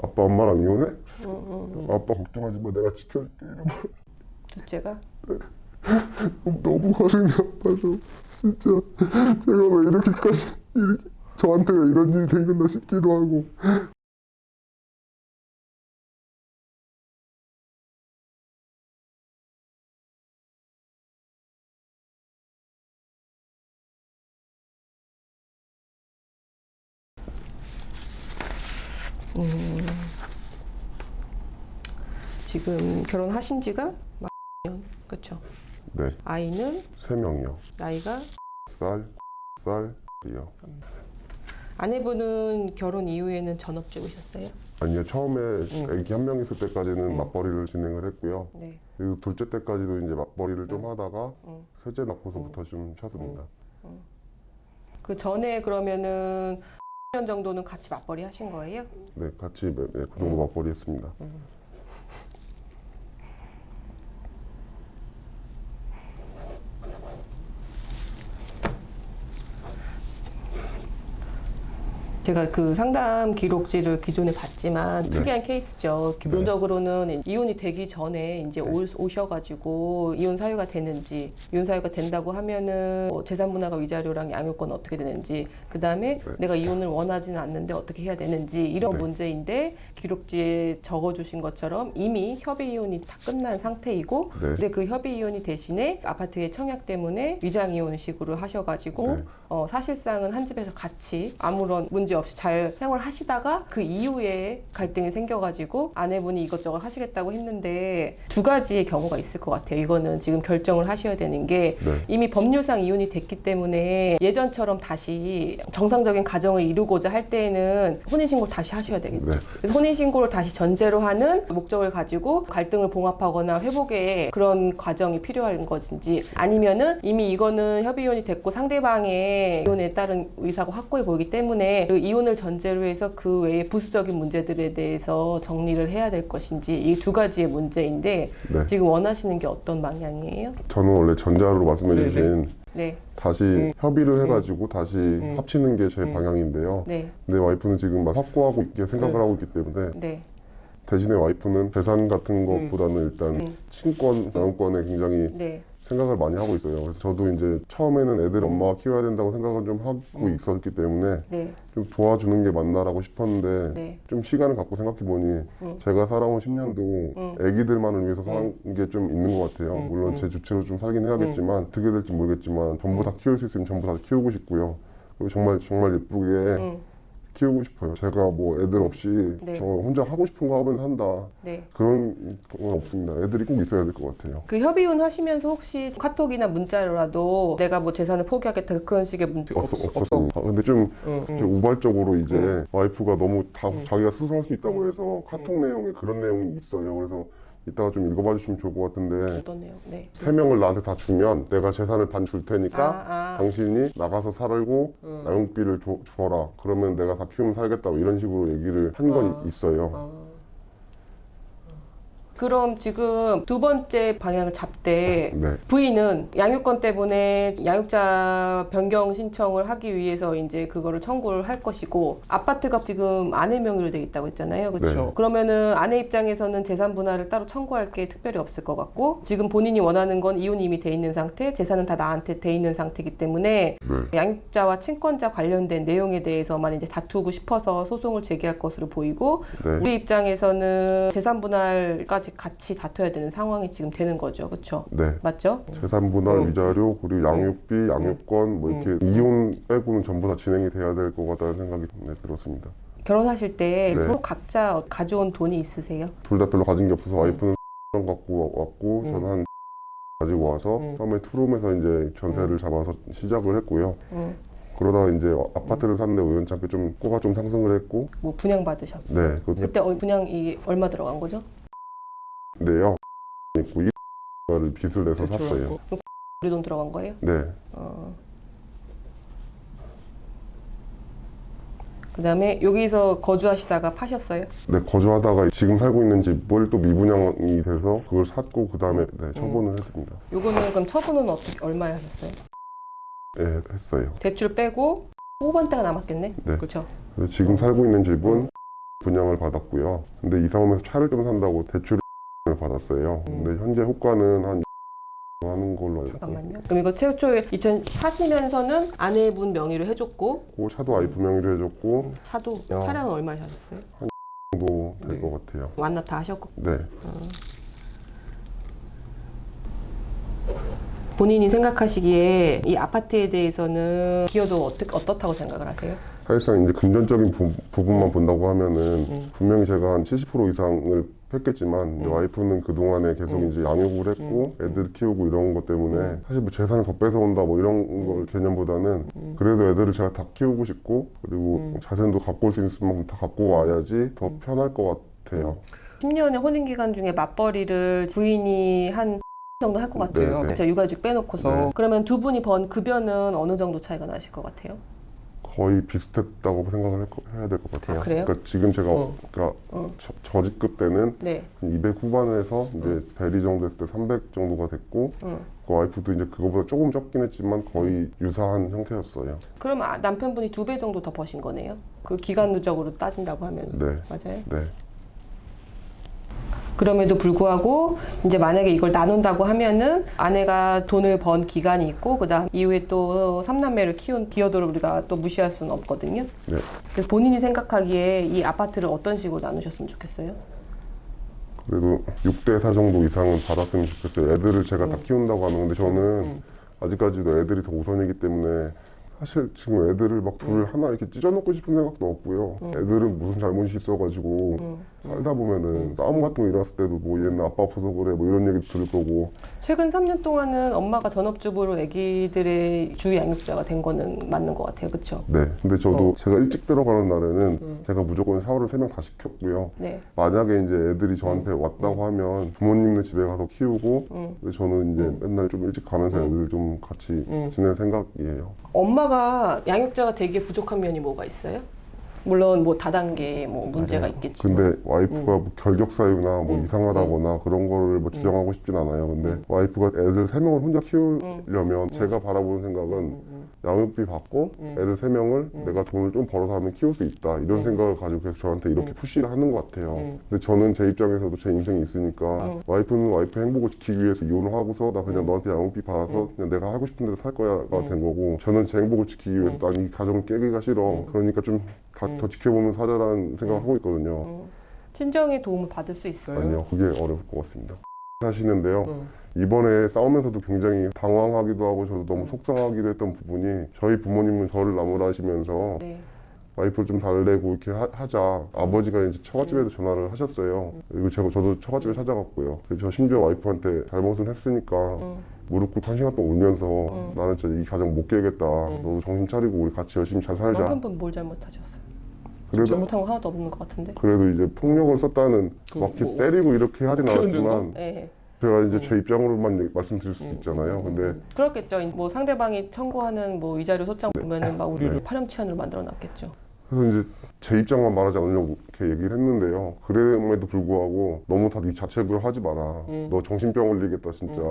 아빠 엄마랑 이혼해? 아빠 걱정하지 마, 내가 지켜줄게. 이러고. 둘째가? 너무 가슴이 아파서 진짜 제가 왜 이렇게까지 저한테 왜 이런 일이 생겼나 싶기도 하고. 지금 결혼하신 지가 4년, 그렇죠? 네, 아이는 3명이요. 나이가? 살이요. 아내분은 결혼 이후에는 전업 주부셨어요? 아니요, 처음에 아기 한 명 있을 때까지는 맞벌이를 진행을 했고요. 네. 그리고 둘째 때까지도 이제 맞벌이를 좀 하다가 셋째 낳고서부터 좀 쉬었습니다. 그 전에 그러면은 1년 정도는 같이 맞벌이 하신 거예요? 네, 같이 그 정도 맞벌이 했습니다. 제가 그 상담 기록지를 기존에 봤지만 네. 특이한 케이스죠. 기본적으로는 이혼이 되기 전에 이제 오셔가지고 이혼 사유가 되는지, 이혼 사유가 된다고 하면은 뭐 재산 분할과 위자료랑 양육권 어떻게 되는지, 그 다음에 내가 이혼을 원하지는 않는데 어떻게 해야 되는지 이런 문제인데 기록지에 적어주신 것처럼 이미 협의 이혼이 다 끝난 상태이고, 근데 그 협의 이혼이 대신에 아파트의 청약 때문에 위장 이혼식으로 하셔가지고 사실상은 한 집에서 같이 아무런 문제 없이 잘 생활하시다가 그 이후에 갈등이 생겨가지고 아내분이 이것저것 하시겠다고 했는데 두 가지의 경우가 있을 것 같아요. 이거는 지금 결정을 하셔야 되는 게 이미 법률상 이혼이 됐기 때문에 예전처럼 다시 정상적인 가정을 이루고자 할 때에는 혼인신고를 다시 하셔야 되겠죠. 그래서 혼인신고를 다시 전제로 하는 목적을 가지고 갈등을 봉합하거나 회복의 그런 과정이 필요한 것인지, 아니면은 이미 이거는 협의이혼이 됐고 상대방의 이혼에 따른 의사가 확고해 보이기 때문에 그 이혼을 전제로 해서 그 외에 부수적인 문제들에 대해서 정리를 해야 될 것인지, 이 두 가지의 문제인데 지금 원하시는 게 어떤 방향이에요? 저는 원래 전자로 말씀해 주신 네. 다시 협의를 해가지고 다시 합치는 게 제 방향인데요. 네. 근데 와이프는 지금 막 확고하고 있게 생각을 하고 있기 때문에 네. 대신에 와이프는 재산 같은 것보다는 일단 친권, 양육권에 굉장히 네. 생각을 많이 하고 있어요. 그래서 저도 이제 처음에는 애들 엄마가 키워야 된다고 생각을 좀 하고 있었기 때문에 네. 좀 도와주는 게 맞나라고 싶었는데 네. 좀 시간을 갖고 생각해보니 제가 살아온 10년도 애기들만을 위해서 살은 게 좀 있는 것 같아요. 물론 제 주체로 좀 살긴 해야겠지만 어떻게 될지 모르겠지만 전부 다 키울 수 있으면 전부 다 키우고 싶고요. 그리고 정말 예쁘게 키우고 싶어요. 제가 뭐 애들 없이 저 혼자 하고 싶은 거 하면 산다. 그런 건 없습니다. 애들이 꼭 있어야 될 것 같아요. 그 협의혼 하시면서 혹시 카톡이나 문자로라도 내가 뭐 재산을 포기하겠다 그런 식의 문제 없었어요. 근데 좀 우발적으로 이제 와이프가 너무 다 자기가 스스로 할 수 있다고 해서 카톡 내용에 그런 내용이 있어요. 그래서 이따가 좀 읽어봐 주시면 좋을 것 같은데, 어떤 내용? 네. 3명을 나한테 다 주면 내가 재산을 반 줄 테니까 당신이 나가서 살고 양육비를 줘라. 그러면 내가 다 키우면 살겠다. 이런 식으로 얘기를 한 건 있어요. 그럼 지금 두 번째 방향을 잡되 네. 부인은 양육권 때문에 양육자 변경 신청을 하기 위해서 이제 그거를 청구를 할 것이고, 아파트가 지금 아내 명의로 돼 있다고 했잖아요. 그렇죠? 네. 그러면은 아내 입장에서는 재산 분할을 따로 청구할 게 특별히 없을 것 같고, 지금 본인이 원하는 건 이혼이 이미 돼 있는 상태, 재산은 다 나한테 돼 있는 상태이기 때문에 양육자와 친권자 관련된 내용에 대해서만 이제 다투고 싶어서 소송을 제기할 것으로 보이고, 우리 입장에서는 재산 분할까지 같이 다퉈야 되는 상황이 지금 되는 거죠. 그렇죠? 네. 맞죠? 재산 분할, 위자료, 그리고 양육비, 양육권, 뭐 이렇게 이혼 빼고는 전부 다 진행이 돼야 될 것 같다는 생각이 들었습니다. 결혼하실 때 서로 각자 가져온 돈이 있으세요? 둘 다 별로 가진 게 없어서 와이프는 갖고 왔고 저는 한 가지고 와서 처음에 투룸에서 이제 전세를 잡아서 시작을 했고요. 그러다가 이제 아파트를 샀는데 우연찮게 좀 코가 좀 상승을 했고. 뭐 분양 받으셨어요? 네. 그때 분양이 얼마 들어간 거죠? 네요. 있고 이거를 빚을 내서 샀어요. 우리 돈 들어간 거예요? 네. 그 다음에 여기서 거주하시다가 파셨어요? 네, 거주하다가 지금 살고 있는 집을 또 미분양이 돼서 그걸 샀고 그 다음에 처분을 했습니다. 요거는 그럼 처분은 어떻게 얼마에 하셨어요? 네, 했어요. 대출 빼고 후반대가 남았겠네? 네. 그렇죠? 지금 살고 있는 집은 분양을 받았고요. 근데 이사 오면서 차를 좀 산다고 대출을 받았어요. 근데 현재 호가는 한 하는 걸로 알고. 잠깐만요. 그럼 이거 최초에 2000 사시면서는 아내분 명의로 해줬고 그 차도 와이프 명의로 해줬고 차도 야. 차량은 얼마 하셨어요? 정도 될 것 같아요. 완납 다 하셨고 네. 본인이 생각하시기에 이 아파트에 대해서는 기여도 어떻다고 생각을 하세요? 사실상 이제 금전적인 부분만 본다고 하면은 분명히 제가 한 70% 이상을 했겠지만 이제 와이프는 그 동안에 계속 이제 양육을 했고 애들 키우고 이런 것 때문에 사실 뭐 재산을 더 뺏어온다 뭐 이런 걸 개념보다는 그래도 애들을 제가 다 키우고 싶고 그리고 자산도 갖고 올 수 있을 만큼 다 갖고 와야지 더 편할 것 같아요. 10년의 혼인 기간 중에 맞벌이를 부인이 한 정도 할 것 같아요. 네, 네. 제가 육아휴직 빼놓고서. 네. 그러면 두 분이 번 급여는 어느 정도 차이가 나실 것 같아요? 거의 비슷했다고 생각을 해야 될 것 같아요. 아, 그래요? 그러니까 지금 제가 그러니까 저직급 때는 네. 한 200 후반에서 이제 대리 정도 했을 때 300 정도가 됐고 그 와이프도 이제 그거보다 조금 적긴 했지만 거의 유사한 형태였어요. 그럼 남편분이 2배 정도 더 버신 거네요? 그 기간 누적으로 따진다고 하면. 네. 맞아요? 네. 그럼에도 불구하고 이제 만약에 이걸 나눈다고 하면은 아내가 돈을 번 기간이 있고 그다음 이후에 또 3남매를 키운 기여도를 우리가 또 무시할 수는 없거든요. 네. 그래서 본인이 생각하기에 이 아파트를 어떤 식으로 나누셨으면 좋겠어요? 그래도 6대4 정도 이상은 받았으면 좋겠어요. 애들을 제가 다 키운다고 하는 건데 저는 아직까지도 애들이 더 우선이기 때문에 사실 지금 애들을 막 둘 하나 이렇게 찢어놓고 싶은 생각도 없고요. 애들은 무슨 잘못이 있어가지고 살다 보면은 싸움 같은 거 일어났을 때도 뭐 얘는 아빠 없어서 그래 뭐 이런 얘기 들을 거고. 최근 3년 동안은 엄마가 전업주부로 아기들의 주 양육자가 된 거는 맞는 것 같아요. 그렇죠? 네. 근데 저도 제가 일찍 들어가는 날에는 제가 무조건 샤워를 3명 다 시켰고요. 네. 만약에 이제 애들이 저한테 왔다고 하면 부모님네 집에 가서 키우고 근데 저는 이제 맨날 좀 일찍 가면서 애들 좀 같이 지낼 생각이에요. 엄마가 양육자가 되게 부족한 면이 뭐가 있어요? 물론 뭐 다단계 뭐 문제가 있겠지만. 근데 와이프가 뭐 결격 사유나 뭐 이상하다거나 그런 거를 뭐 주장하고 싶진 않아요. 근데 와이프가 애들 3명을 혼자 키우려면 제가 바라보는 생각은 양육비 받고 애들 3명을 내가 돈을 좀 벌어서 하면 키울 수 있다 이런 생각을 가지고 계속 저한테 이렇게 푸시를 하는 것 같아요. 근데 저는 제 입장에서도 제 인생이 있으니까 와이프는 와이프 행복을 지키기 위해서 이혼을 하고서 나 그냥 너한테 양육비 받아서 그냥 내가 하고 싶은 대로 살 거야가 된 거고 저는 제 행복을 지키기 위해서 난 이 가정을 깨기가 싫어. 그러니까 좀 더 지켜보면서 하자라는 생각을 하고 있거든요. 친정의 도움을 받을 수 있어요? 아니요, 그게 어려울 것 같습니다. 하시는데요. 이번에 싸우면서도 굉장히 당황하기도 하고 저도 너무 속상하기도 했던 부분이 저희 부모님은 저를 나무라시면서 네. 와이프를 좀 달래고 이렇게 하자. 아버지가 이제 처갓집에도 전화를 하셨어요. 그리고 저도 처갓집에 찾아갔고요. 그래서 저 심지어 와이프한테 잘못을 했으니까 무릎 꿇고 1시간 동안 울면서 나는 진짜 이 가정 못 깨겠다. 너도 정신 차리고 우리 같이 열심히 잘 살자. 남편분 뭘 잘못하셨어요? 그래도 잘못한 거 하나도 없는 것 같은데? 그래도 이제 폭력을 썼다는 막 이렇게 때리고 이렇게 하진 않았지만 네. 제가 이제 제 입장으로만 말씀드릴 수도 있잖아요. 근데 그렇겠죠. 뭐 상대방이 청구하는 뭐 위자료 소장 보면은 막 우리를 네. 파렴치한으로 만들어 놨겠죠. 그래서 이제 제 입장만 말하지 않으려고 이렇게 얘기를 했는데요. 그럼에도 불구하고 너무 다 네 자책을 하지 마라. 너 정신병 걸리겠다 진짜.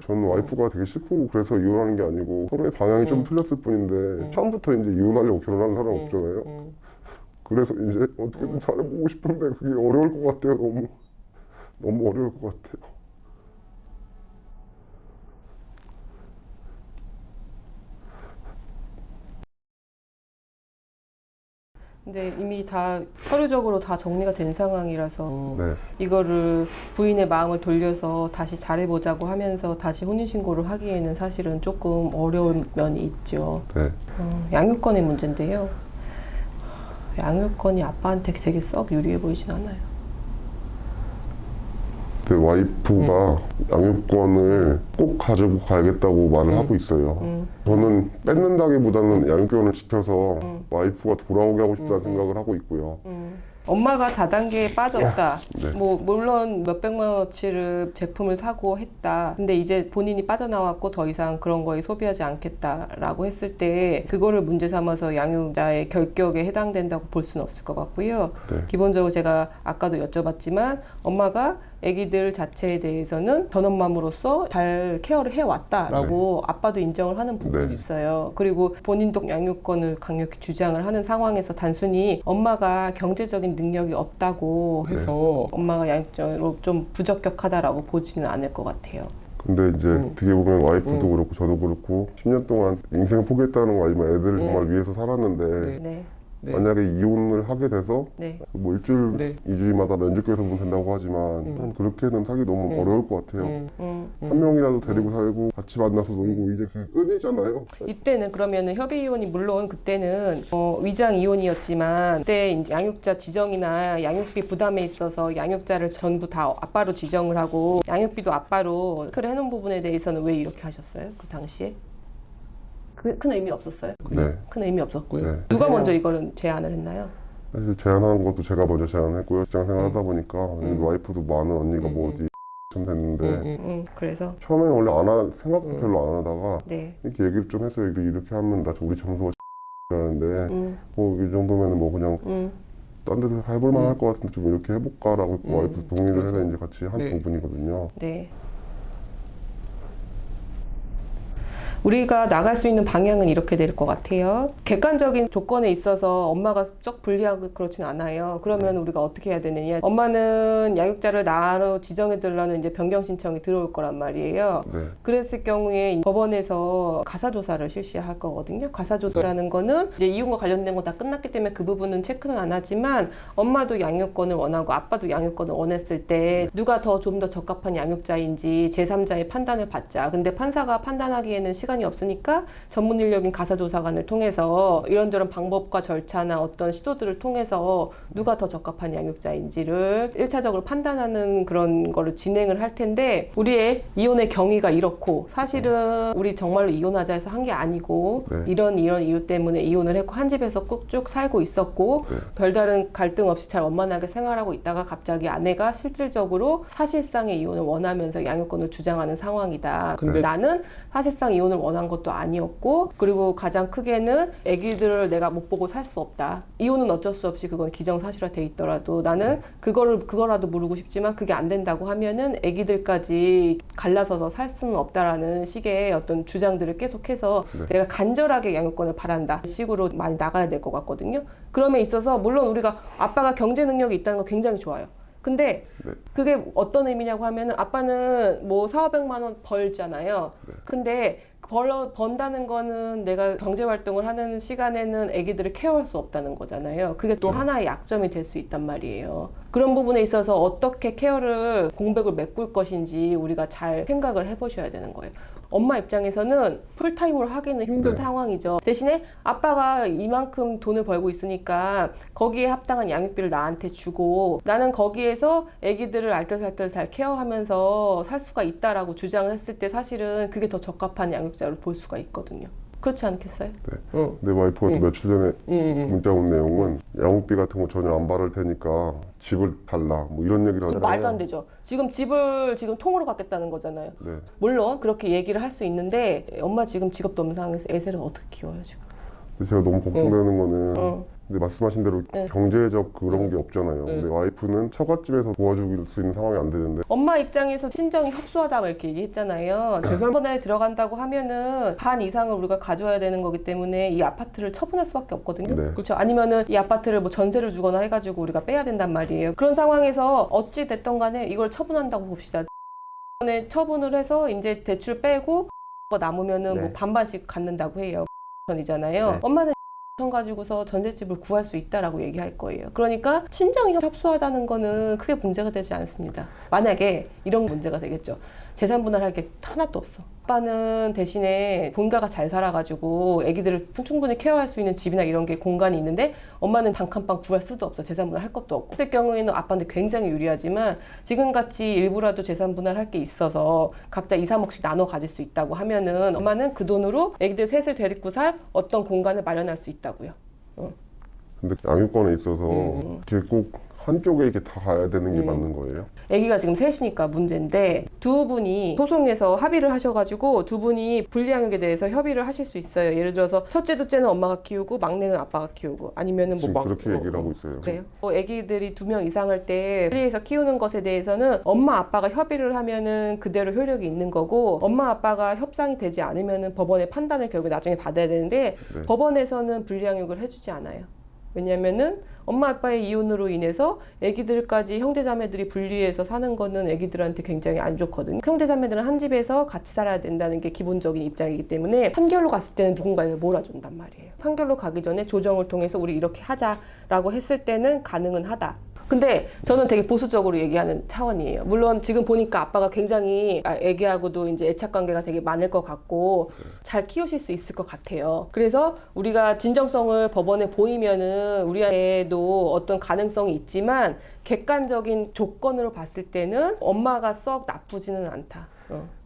저는 와이프가 되게 싫고 그래서 이혼하는 게 아니고 서로의 방향이 좀 틀렸을 뿐인데 처음부터 이제 이혼하려고 결혼하는 사람은 없잖아요. 그래서 이제 어떻게든 잘해보고 싶은데 그게 어려울 것 같아요. 너무 어려울 것 같아요. 근데 이미 다 서류적으로 다 정리가 된 상황이라서 네. 이거를 부인의 마음을 돌려서 다시 잘해보자고 하면서 다시 혼인신고를 하기에는 사실은 조금 어려운 면이 있죠. 네. 양육권의 문제인데요. 양육권이 아빠한테 되게 썩 유리해 보이진 않아요. 그 와이프가 양육권을 꼭 가지고 가야겠다고 말을 하고 있어요. 저는 뺏는다기보다는 양육권을 지켜서 와이프가 돌아오게 하고 싶다는 생각을 하고 있고요. 엄마가 다단계에 빠졌다. 네. 뭐 물론 몇백만 원어치를 제품을 사고 했다. 근데 이제 본인이 빠져나왔고 더 이상 그런 거에 소비하지 않겠다라고 했을 때 그거를 문제 삼아서 양육자의 결격에 해당된다고 볼 수는 없을 것 같고요. 네. 기본적으로 제가 아까도 여쭤봤지만 엄마가 아기들 자체에 대해서는 전업맘으로서 잘 케어를 해왔다라고 아빠도 인정을 하는 부분이 네. 있어요. 그리고 본인도 양육권을 강력히 주장을 하는 상황에서 단순히 엄마가 경제적인 능력이 없다고 해서 엄마가 양육적으로 좀 부적격하다라고 보지는 않을 것 같아요. 근데 이제 어떻게 보면 와이프도 그렇고 저도 그렇고 10년 동안 인생을 포기했다는 거 아니면 애들을 정말 위해서 살았는데 네. 만약에 이혼을 하게 돼서 네. 뭐 일주일, 네. 2주일마다 면접교에서 보면 된다고 하지만 난 그렇게는 살기 너무 어려울 것 같아요. 한 명이라도 데리고 살고 같이 만나서 놀고 이제 그게 끈이잖아요. 이때는 그러면은 협의 이혼이 물론 그때는 위장 이혼이었지만 그때 이제 양육자 지정이나 양육비 부담에 있어서 양육자를 전부 다 아빠로 지정을 하고 양육비도 아빠로 그래 해놓은 부분에 대해서는 왜 이렇게 하셨어요? 그 당시에? 큰 의미 없었어요? 네. 큰 의미 없었고요. 네. 누가 먼저 이거를 제안을 했나요? 사실 제안하는 것도 제가 먼저 제안했고요. 직장 생활 하다 보니까 와이프도 뭐 아는 언니가 뭐 어디 좀 됐는데 그래서 처음에는 원래 생각도 별로 안 하다가 네. 이렇게 얘기를 좀 해서 이렇게 하면 나 우리 점수가 라는데 뭐 이 정도면은 뭐 그냥 딴 데서 해볼 만할 것 같은데 좀 이렇게 해볼까라고 와이프 동의를 해서 이제 같이 한 부분이거든요. 네. 우리가 나갈 수 있는 방향은 이렇게 될 것 같아요. 객관적인 조건에 있어서 엄마가 쩍 불리하고 그렇진 않아요. 그러면 우리가 어떻게 해야 되느냐. 엄마는 양육자를 나로 지정해 달라는 이제 변경 신청이 들어올 거란 말이에요. 네. 그랬을 경우에 법원에서 가사조사를 실시할 거거든요. 가사조사라는 거는 이제 이혼과 관련된 거 다 끝났기 때문에 그 부분은 체크는 안 하지만 엄마도 양육권을 원하고 아빠도 양육권을 원했을 때 누가 좀 더 적합한 양육자인지 제3자의 판단을 받자. 근데 판사가 판단하기에는 시간이 없으니까 전문 인력인 가사조사관을 통해서 이런저런 방법과 절차나 어떤 시도들을 통해서 누가 더 적합한 양육자인지를 1차적으로 판단하는 그런 거를 진행을 할 텐데 우리의 이혼의 경위가 이렇고 사실은 우리 정말로 이혼하자 해서 한 게 아니고 이런 이유 때문에 이혼을 했고 한 집에서 쭉 살고 있었고 별다른 갈등 없이 잘 원만하게 생활하고 있다가 갑자기 아내가 실질적으로 사실상의 이혼을 원하면서 양육권을 주장하는 상황이다. 근데 나는 사실상 이혼을 원한 것도 아니었고 그리고 가장 크게는 아기들을 내가 못 보고 살 수 없다. 이혼은 어쩔 수 없이 그건 기정사실화 돼 있더라도 나는 그거라도 물고 싶지만 그게 안 된다고 하면은 아기들까지 갈라서서 살 수는 없다라는 식의 어떤 주장들을 계속해서 내가 간절하게 양육권을 바란다 식으로 많이 나가야 될 것 같거든요. 그럼에 있어서 물론 우리가 아빠가 경제 능력이 있다는 건 굉장히 좋아요. 근데 그게 어떤 의미냐고 하면은 아빠는 뭐 400~500만 원 벌잖아요. 근데 번다는 거는 내가 경제활동을 하는 시간에는 아기들을 케어할 수 없다는 거잖아요. 그게 또 하나의 약점이 될 수 있단 말이에요. 그런 부분에 있어서 어떻게 케어를 공백을 메꿀 것인지 우리가 잘 생각을 해보셔야 되는 거예요. 엄마 입장에서는 풀타임으로 하기는 힘든 상황이죠. 대신에 아빠가 이만큼 돈을 벌고 있으니까 거기에 합당한 양육비를 나한테 주고 나는 거기에서 아기들을 알뜰살뜰 잘 케어하면서 살 수가 있다라고 주장을 했을 때 사실은 그게 더 적합한 양육자로 볼 수가 있거든요. 그렇지 않겠어요? 네. 내 와이프가 또 며칠 전에 문자 온 내용은 양육비 같은 거 전혀 안 바랄 테니까 집을 달라 뭐 이런 얘기를 하잖아요. 말도 안 되죠. 집을 통으로 갖겠다는 거잖아요. 네. 물론 그렇게 얘기를 할 수 있는데 엄마 지금 직업도 없는 상황에서 애세를 어떻게 키워요 지금? 근데 제가 너무 걱정되는 거는 근데 말씀하신 대로 경제적 그런 게 없잖아요. 근데 와이프는 처갓집에서 도와줄 수 있는 상황이 안 되는데 엄마 입장에서 친정이 협소하다 이렇게 얘기했잖아요. 재산분할에 들어간다고 하면은 반 이상을 우리가 가져와야 되는 거기 때문에 이 아파트를 처분할 수밖에 없거든요. 네. 그렇죠? 아니면은 이 아파트를 뭐 전세를 주거나 해가지고 우리가 빼야 된단 말이에요. 그런 상황에서 어찌 됐던 간에 이걸 처분한다고 봅시다. 이번에 처분을 해서 이제 대출 빼고 남으면은 뭐 반반씩 갖는다고 해요. 이잖아요. 엄마는 가지고서 전셋집을 구할 수 있다라고 얘기할 거예요. 그러니까 친정이 협소하다는 거는 크게 문제가 되지 않습니다. 만약에 이런 문제가 되겠죠. 재산 분할할 게 하나도 없어. 아빠는 대신에 본가가 잘 살아가지고 아기들을 충분히 케어할 수 있는 집이나 이런 게 공간이 있는데 엄마는 단칸방 구할 수도 없어. 재산 분할할 것도 없고. 그럴 경우에는 아빠한테 굉장히 유리하지만 지금같이 일부라도 재산 분할할 게 있어서 각자 2~3억씩 나눠 가질 수 있다고 하면은 엄마는 그 돈으로 아기들 셋을 데리고 살 어떤 공간을 마련할 수 있다고요. 근데 양육권에 있어서 이렇게 꼭 한쪽에 이렇게 다 가야 되는 게 맞는 거예요? 아기가 지금 셋이니까 문제인데 두 분이 소송에서 합의를 하셔가지고 두 분이 분리양육에 대해서 협의를 하실 수 있어요. 예를 들어서 첫째, 둘째는 엄마가 키우고 막내는 아빠가 키우고 아니면은 지금 그렇게 얘기를 하고 있어요. 그래요? 아기들이 2명 이상할 때 분리해서 키우는 것에 대해서는 엄마 아빠가 협의를 하면은 그대로 효력이 있는 거고 엄마 아빠가 협상이 되지 않으면은 법원의 판단을 결국 나중에 받아야 되는데 네. 법원에서는 분리양육을 해주지 않아요. 왜냐면은 엄마 아빠의 이혼으로 인해서 아기들까지 형제자매들이 분리해서 사는 거는 아기들한테 굉장히 안 좋거든요. 형제자매들은 한 집에서 같이 살아야 된다는 게 기본적인 입장이기 때문에 판결로 갔을 때는 누군가를 몰아준단 말이에요. 판결로 가기 전에 조정을 통해서 우리 이렇게 하자라고 했을 때는 가능은 하다. 근데 저는 되게 보수적으로 얘기하는 차원이에요. 물론 지금 보니까 아빠가 굉장히 애기하고도 이제 애착 관계가 되게 많을 것 같고 잘 키우실 수 있을 것 같아요. 그래서 우리가 진정성을 법원에 보이면은 우리 애도 어떤 가능성이 있지만 객관적인 조건으로 봤을 때는 엄마가 썩 나쁘지는 않다.